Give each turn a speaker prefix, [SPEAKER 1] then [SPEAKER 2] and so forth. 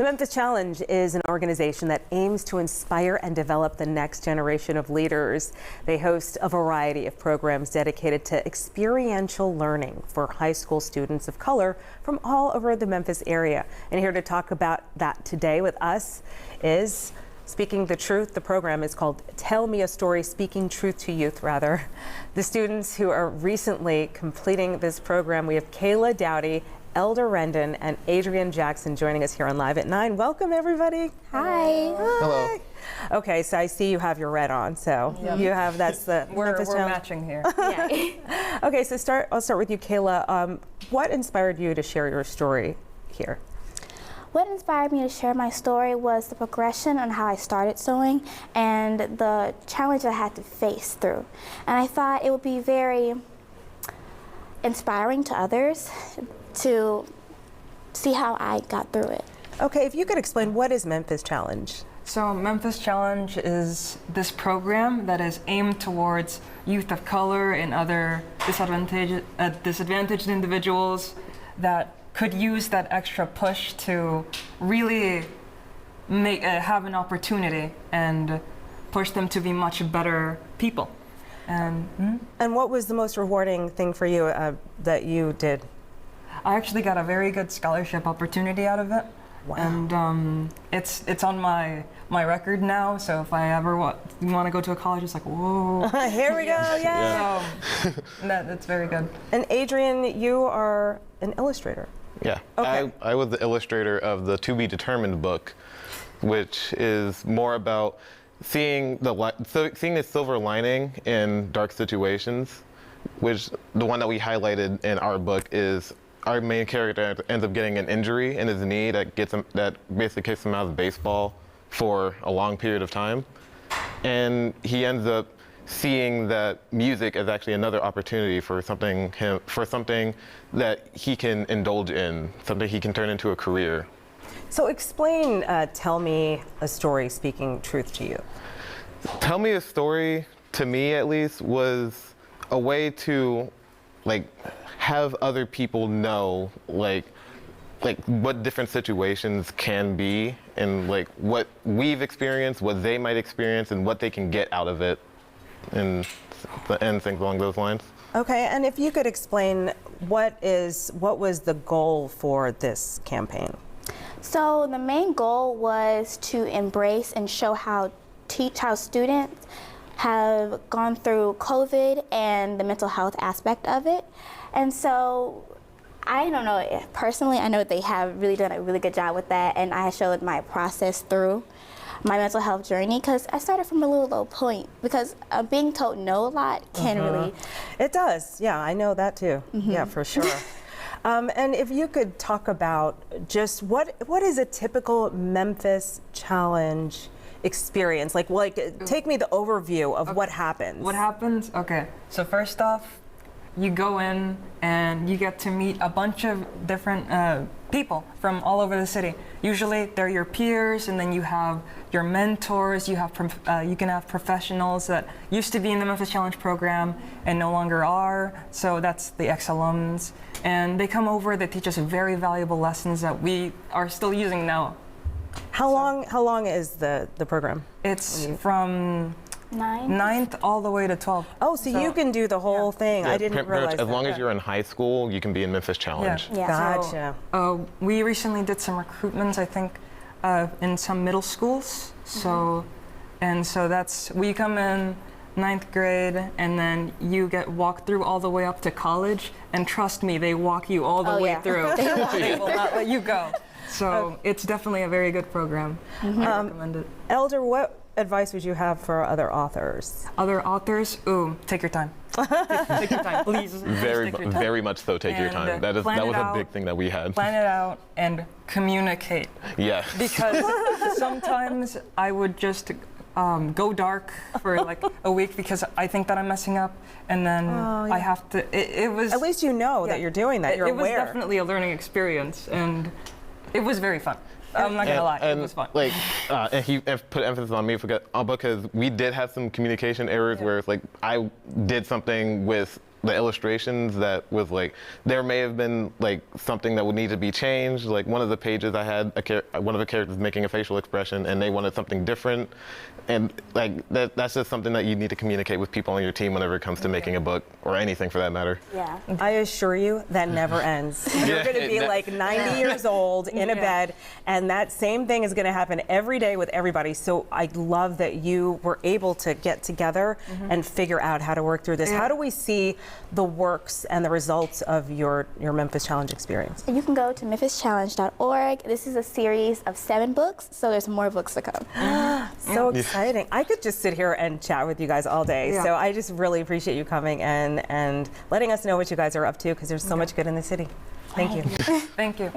[SPEAKER 1] The Memphis Challenge is an organization that aims to inspire and develop the next generation of leaders. They host a variety of programs dedicated to experiential learning for high school students of color from all over the Memphis area. And here to talk about that today with us is Speaking the Truth. The program is called Tell Me a Story, Speaking Truth to Youth, rather. The students who are recently completing this program, we have Kayla Dowdy, Elder Rendon, and Adrian Jackson joining us here on Live at 9. Welcome, everybody.
[SPEAKER 2] Hi.
[SPEAKER 3] Hello.
[SPEAKER 1] Okay, so I see you have your red on, so you have, that's the Memphis
[SPEAKER 2] We're
[SPEAKER 1] Challenge.
[SPEAKER 2] matching here.
[SPEAKER 1] Yeah. Okay, so I'll start with you, Kayla. What inspired you to share your story here?
[SPEAKER 4] What inspired me to share my story was the progression on how I started sewing and the challenge I had to face through. And I thought it would be very inspiring to others to see how I got through it.
[SPEAKER 1] Okay, if you could explain, what is Memphis Challenge?
[SPEAKER 2] So Memphis Challenge is this program that is aimed towards youth of color and other disadvantaged individuals that could use that extra push to really have an opportunity and push them to be much better people. And
[SPEAKER 1] what was the most rewarding thing for you that you did?
[SPEAKER 2] I actually got a very good scholarship opportunity out of it.
[SPEAKER 1] Wow.
[SPEAKER 2] And it's on my record now, so if I ever want to go to a college, it's like, whoa.
[SPEAKER 1] Here we go, yeah.
[SPEAKER 2] So that's very good.
[SPEAKER 1] And Adrian, you are an illustrator.
[SPEAKER 3] Yeah,
[SPEAKER 1] Okay.
[SPEAKER 3] I was the illustrator of the To Be Determined book, which is more about seeing the silver lining in dark situations, which the one that we highlighted in our book is our main character ends up getting an injury in his knee that basically kicks him out of baseball for a long period of time, and he ends up seeing that music is actually another opportunity for something that he can indulge in, something he can turn into a career.
[SPEAKER 1] So explain, Tell Me a Story, Speaking Truth to You.
[SPEAKER 3] Tell Me a Story, to me at least, was a way to have other people know like what different situations can be and what we've experienced, what they might experience, and what they can get out of it, and things along those lines.
[SPEAKER 1] Okay, and if you could explain what was the goal for this campaign?
[SPEAKER 4] So the main goal was to embrace and show how students have gone through COVID and the mental health aspect of it. And so I don't know, personally, I know they have really done a really good job with that, and I showed my process through my mental health journey, because I started from a little low point, because being told no a lot can really...
[SPEAKER 1] It does, yeah, I know that too. Yeah, for sure. And if you could talk about just what is a typical Memphis Challenge experience? Take me the overview of what happens.
[SPEAKER 2] What happens? Okay, so first off, you go in and you get to meet a bunch of different people from all over the city. Usually they're your peers, and then you have your mentors, you can have professionals that used to be in the Memphis Challenge program and no longer are, so that's the ex-alums. And they come over, they teach us very valuable lessons that we are still using now.
[SPEAKER 1] How long is the program?
[SPEAKER 2] It's from 9th all the way to 12th.
[SPEAKER 1] Oh, so you can do the whole thing. I didn't realize
[SPEAKER 3] as
[SPEAKER 1] that.
[SPEAKER 3] long as you're in high school, you can be in Memphis Challenge.
[SPEAKER 4] Yeah.
[SPEAKER 1] Gotcha.
[SPEAKER 2] So, we recently did some recruitments, I think, in some middle schools. So that's, we come in 9th grade, and then you get walked through all the way up to college, and trust me, they walk you all the way through. They will not let you go. So it's definitely a very good program. I recommend it.
[SPEAKER 1] Elder, what advice would you have for other authors?
[SPEAKER 2] Other authors, take your time. Take your time, please.
[SPEAKER 3] Very much so. Take your time. That was a big thing that we had.
[SPEAKER 2] Plan it out and communicate.
[SPEAKER 3] Yeah.
[SPEAKER 2] Because sometimes I would just go dark for a week because I think that I'm messing up, and then I have to. It was.
[SPEAKER 1] At least you know that you're doing that. You're aware.
[SPEAKER 2] It was definitely a learning experience, and it was very fun. I'm not gonna lie, it was fun.
[SPEAKER 3] And he put emphasis on me because we did have some communication errors where it's I did something with the illustrations that was like there may have been like something that would need to be changed. Like one of the pages I had one of the characters making a facial expression and they wanted something different, and like that's just something that you need to communicate with people on your team whenever it comes to making a book or anything for that matter.
[SPEAKER 4] Yeah.
[SPEAKER 1] I assure you that never ends. You're going to be like 90 years old in a bed, and that same thing is going to happen every day with everybody. So I love that you were able to get together and figure out how to work through this. How do we see the works and the results of your Memphis Challenge experience?
[SPEAKER 4] You can go to memphischallenge.org. This is a series of 7 books, so there's more books to come.
[SPEAKER 1] So exciting. I could just sit here and chat with you guys all day. So I just really appreciate you coming and letting us know what you guys are up to, because there's so much good in the city. Thank you.
[SPEAKER 2] Thank you.